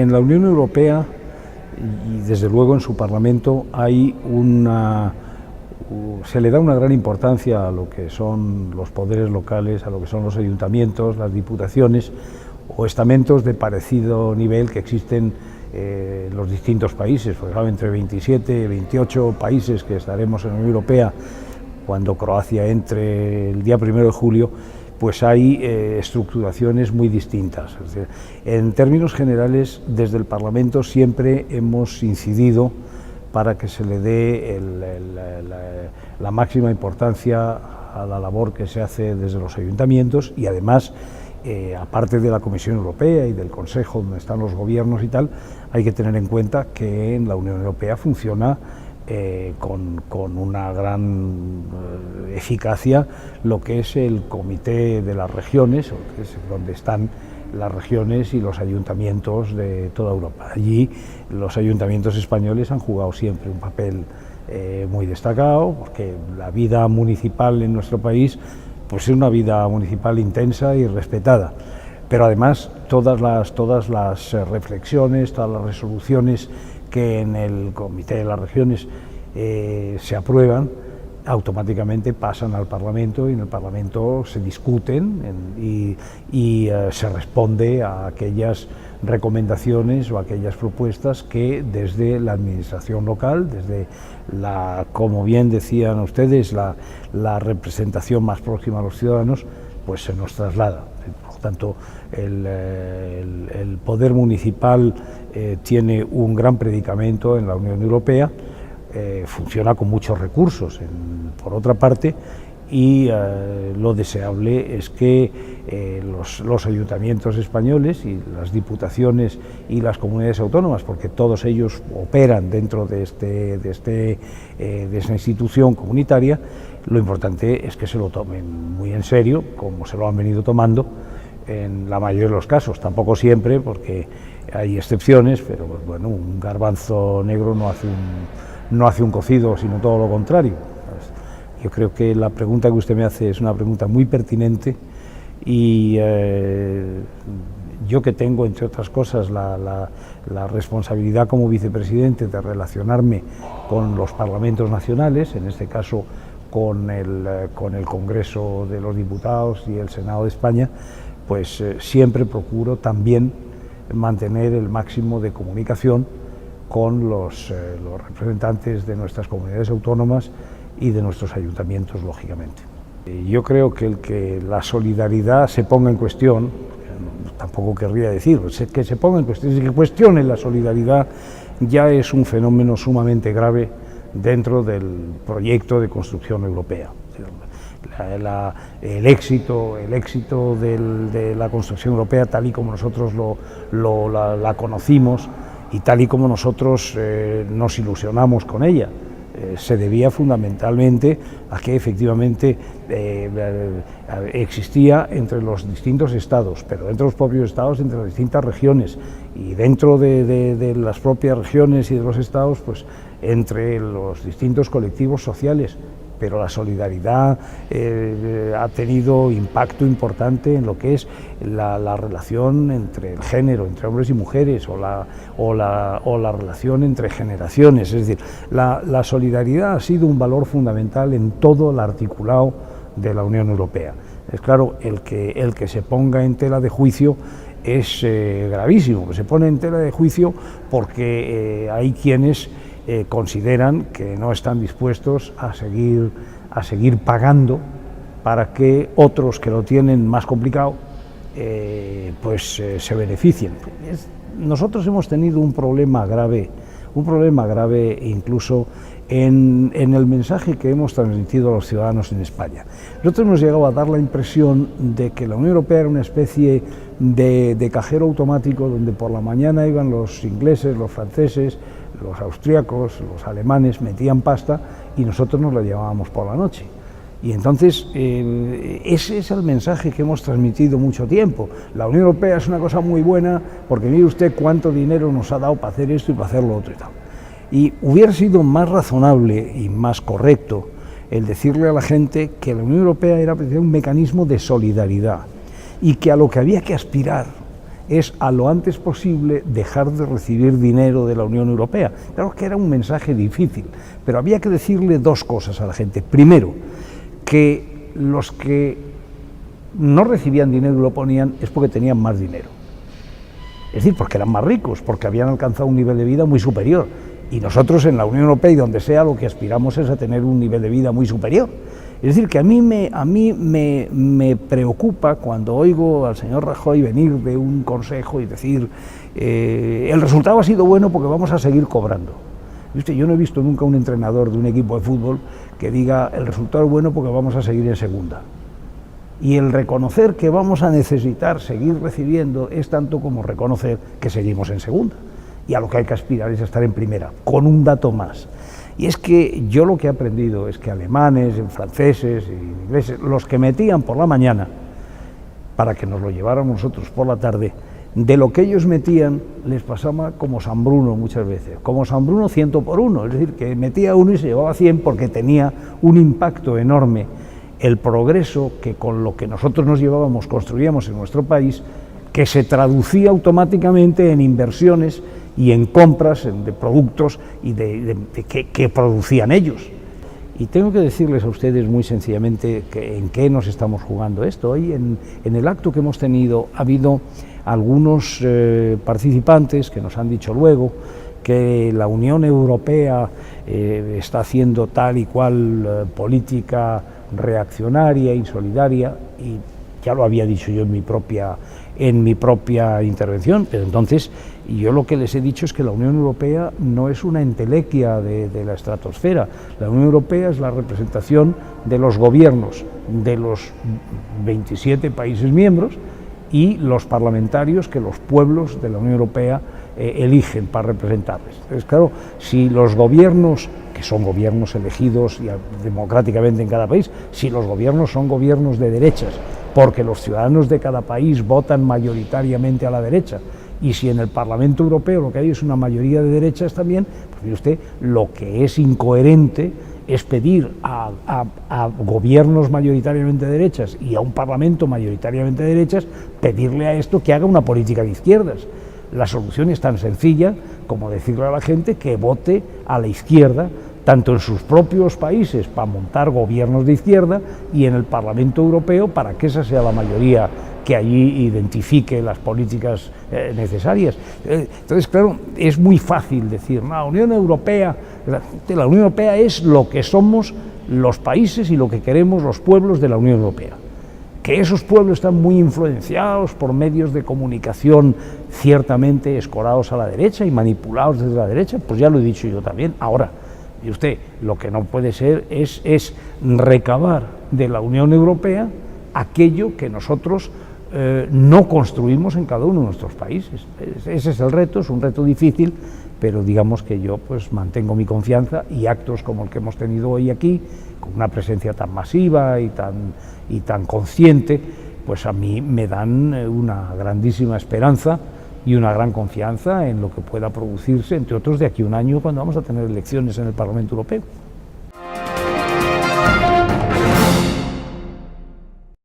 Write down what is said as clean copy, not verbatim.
En la Unión Europea y desde luego en su Parlamento se le da una gran importancia a lo que son los poderes locales, a lo que son los ayuntamientos, las diputaciones o estamentos de parecido nivel que existen en los distintos países, pues claro, entre 27 y 28 países que estaremos en la Unión Europea cuando Croacia entre el día 1 de julio, pues hay estructuraciones muy distintas. Es decir, en términos generales, desde el Parlamento siempre hemos incidido para que se le dé la máxima importancia a la labor que se hace desde los ayuntamientos y además, aparte de la Comisión Europea y del Consejo, donde están los gobiernos y tal, hay que tener en cuenta que en la Unión Europea funciona con una gran eficacia lo que es el Comité de las Regiones, que es donde están las regiones y los ayuntamientos de toda Europa. Allí los ayuntamientos españoles han jugado siempre un papel muy destacado, porque la vida municipal en nuestro país pues es una vida municipal intensa y respetada, pero además todas las reflexiones, todas las resoluciones que en el Comité de las Regiones se aprueban, automáticamente pasan al Parlamento y en el Parlamento se discuten y se responde a aquellas recomendaciones o aquellas propuestas que desde la administración local, desde como bien decían ustedes, la representación más próxima a los ciudadanos, pues se nos traslada. Por tanto, el poder municipal tiene un gran predicamento en la Unión Europea, funciona con muchos recursos, por otra parte, y lo deseable es que los ayuntamientos españoles y las diputaciones y las comunidades autónomas, porque todos ellos operan dentro de esta institución comunitaria, lo importante es que se lo tomen muy en serio, como se lo han venido tomando en la mayoría de los casos, tampoco siempre, porque hay excepciones, pero pues, bueno, un garbanzo negro no hace un cocido, sino todo lo contrario. Yo creo que la pregunta que usted me hace es una pregunta muy pertinente y yo, que tengo, entre otras cosas, la responsabilidad como vicepresidente de relacionarme con los parlamentos nacionales, en este caso con el Congreso de los Diputados y el Senado de España, pues siempre procuro también mantener el máximo de comunicación con los representantes de nuestras comunidades autónomas y de nuestros ayuntamientos, lógicamente. Yo creo que el que la solidaridad se ponga en cuestión, tampoco querría decir que se ponga en cuestión, que cuestione la solidaridad, ya es un fenómeno sumamente grave dentro del proyecto de construcción europea. El éxito de la construcción europea, tal y como nosotros la conocimos y tal y como nosotros nos ilusionamos con ella, se debía fundamentalmente a que efectivamente existía entre los distintos estados, pero dentro de los propios estados, entre las distintas regiones, y dentro de las propias regiones y de los estados, pues entre los distintos colectivos sociales. Pero la solidaridad ha tenido impacto importante en lo que es la relación entre el género, entre hombres y mujeres, o la relación entre generaciones. Es decir, la solidaridad ha sido un valor fundamental en todo el articulado de la Unión Europea. Es claro, el que se ponga en tela de juicio es gravísimo, que se pone en tela de juicio porque hay quienes consideran que no están dispuestos a seguir pagando para que otros que lo tienen más complicado se beneficien. Nosotros hemos tenido un problema grave incluso en el mensaje que hemos transmitido a los ciudadanos en España. Nosotros hemos llegado a dar la impresión de que la Unión Europea era una especie de cajero automático donde por la mañana iban los ingleses, los franceses, los austríacos, los alemanes, metían pasta y nosotros nos la llevábamos por la noche. Y entonces ese es el mensaje que hemos transmitido mucho tiempo. La Unión Europea es una cosa muy buena porque mire usted cuánto dinero nos ha dado para hacer esto y para hacer lo otro y tal. Y hubiera sido más razonable y más correcto el decirle a la gente que la Unión Europea era un mecanismo de solidaridad y que a lo que había que aspirar es a lo antes posible dejar de recibir dinero de la Unión Europea. Claro que era un mensaje difícil, pero había que decirle dos cosas a la gente. Primero, que los que no recibían dinero y lo ponían es porque tenían más dinero. Es decir, porque eran más ricos, porque habían alcanzado un nivel de vida muy superior. Y nosotros en la Unión Europea y donde sea lo que aspiramos es a tener un nivel de vida muy superior. Es decir, que a mí me preocupa cuando oigo al señor Rajoy venir de un consejo y decir el resultado ha sido bueno porque vamos a seguir cobrando. ¿Viste? Yo no he visto nunca un entrenador de un equipo de fútbol que diga el resultado es bueno porque vamos a seguir en segunda. Y el reconocer que vamos a necesitar seguir recibiendo es tanto como reconocer que seguimos en segunda. Y a lo que hay que aspirar es a estar en primera, con un dato más. Y es que yo lo que he aprendido es que alemanes, franceses y ingleses, los que metían por la mañana, para que nos lo lleváramos nosotros por la tarde, de lo que ellos metían les pasaba como San Bruno muchas veces, como San Bruno 100 por 1, es decir, que metía uno y se llevaba 100 porque tenía un impacto enorme. El progreso que con lo que nosotros nos llevábamos construíamos en nuestro país, que se traducía automáticamente en inversiones y en compras de productos y que producían ellos. Y tengo que decirles a ustedes muy sencillamente que en qué nos estamos jugando esto. Hoy en el acto que hemos tenido ha habido algunos participantes que nos han dicho luego que la Unión Europea está haciendo tal y cual política reaccionaria, insolidaria, y ya lo había dicho yo en mi propia intervención, pero entonces yo lo que les he dicho es que la Unión Europea no es una entelequia de la estratosfera. La Unión Europea es la representación de los gobiernos de los 27 países miembros y los parlamentarios que los pueblos de la Unión Europea eligen para representarles. Entonces, claro, si los gobiernos, que son gobiernos elegidos democráticamente en cada país, si los gobiernos son gobiernos de derechas, porque los ciudadanos de cada país votan mayoritariamente a la derecha, y si en el Parlamento Europeo lo que hay es una mayoría de derechas también, pues mire usted, lo que es incoherente es pedir a gobiernos mayoritariamente de derechas y a un Parlamento mayoritariamente de derechas, pedirle a esto que haga una política de izquierdas. La solución es tan sencilla como decirle a la gente que vote a la izquierda, tanto en sus propios países para montar gobiernos de izquierda y en el Parlamento Europeo para que esa sea la mayoría que allí identifique las políticas necesarias. Entonces, claro, es muy fácil decir, no, la Unión Europea es lo que somos los países y lo que queremos los pueblos de la Unión Europea. Que esos pueblos están muy influenciados por medios de comunicación ciertamente escorados a la derecha y manipulados desde la derecha, pues ya lo he dicho yo también. Ahora, y usted, lo que no puede ser es recabar de la Unión Europea aquello que nosotros no construimos en cada uno de nuestros países. Ese es el reto, es un reto difícil, pero digamos que yo pues mantengo mi confianza y actos como el que hemos tenido hoy aquí, con una presencia tan masiva y tan consciente, pues a mí me dan una grandísima esperanza y una gran confianza en lo que pueda producirse, entre otros de aquí a un año, cuando vamos a tener elecciones en el Parlamento Europeo.